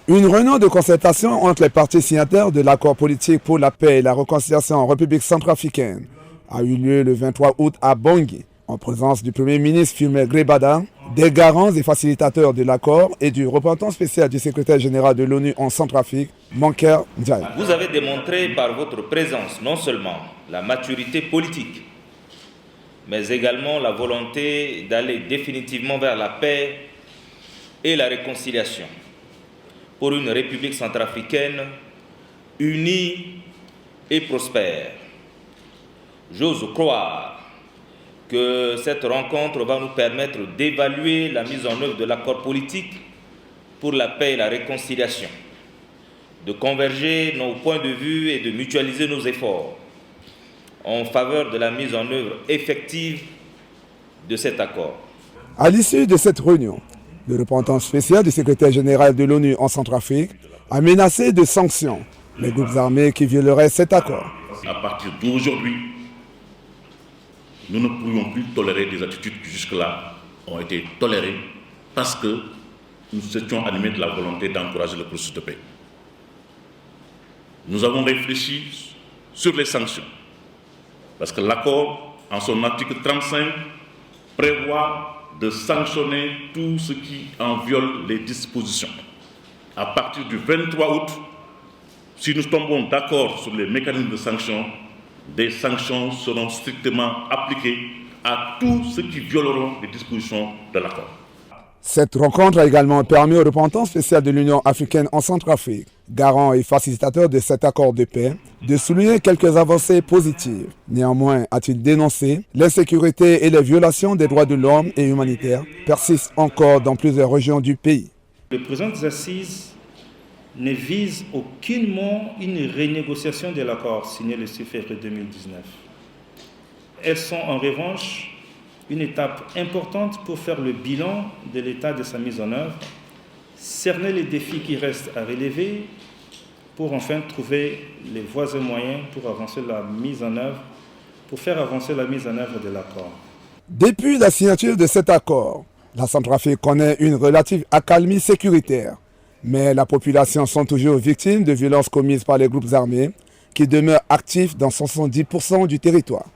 Une réunion de concertation entre les partis signataires de l'accord politique pour la paix et la réconciliation en République centrafricaine a eu lieu le 23 août à Bangui, en présence du Premier ministre Fulbert Grébada, des garants et facilitateurs de l'accord et du représentant spécial du secrétaire général de l'ONU en Centrafrique, Mankeur Ndiaye. Vous avez démontré par votre présence non seulement la maturité politique, mais également la volonté d'aller définitivement vers la paix et la réconciliation pour une République centrafricaine unie et prospère. J'ose croire que cette rencontre va nous permettre d'évaluer la mise en œuvre de l'accord politique pour la paix et la réconciliation, de converger nos points de vue et de mutualiser nos efforts en faveur de la mise en œuvre effective de cet accord. À l'issue de cette réunion, le représentant spécial du secrétaire général de l'ONU en Centrafrique a menacé de sanctions les groupes armés qui violeraient cet accord. À partir d'aujourd'hui, nous ne pourrions plus tolérer des attitudes qui jusque-là ont été tolérées parce que nous étions animés de la volonté d'encourager le processus de paix. Nous avons réfléchi sur les sanctions parce que l'accord, en son article 35, prévoit de sanctionner tout ce qui en viole les dispositions. À partir du 23 août, si nous tombons d'accord sur les mécanismes de sanctions, des sanctions seront strictement appliquées à tous ceux qui violeront les dispositions de l'accord. Cette rencontre a également permis au représentant spécial de l'Union africaine en Centrafrique, garant et facilitateur de cet accord de paix, de souligner quelques avancées positives. Néanmoins, a-t-il dénoncé, l'insécurité et les violations des droits de l'homme et humanitaires persistent encore dans plusieurs régions du pays. Le présent des assises ne vise aucunement une renégociation de l'accord signé le 6 février 2019. Elles sont en revanche une étape importante pour faire le bilan de l'état de sa mise en œuvre, cerner les défis qui restent à relever pour enfin trouver les voies et moyens pour faire avancer la mise en œuvre de l'accord. Depuis la signature de cet accord, la Centrafrique connaît une relative accalmie sécuritaire, mais la population sont toujours victimes de violences commises par les groupes armés qui demeurent actifs dans 70% du territoire.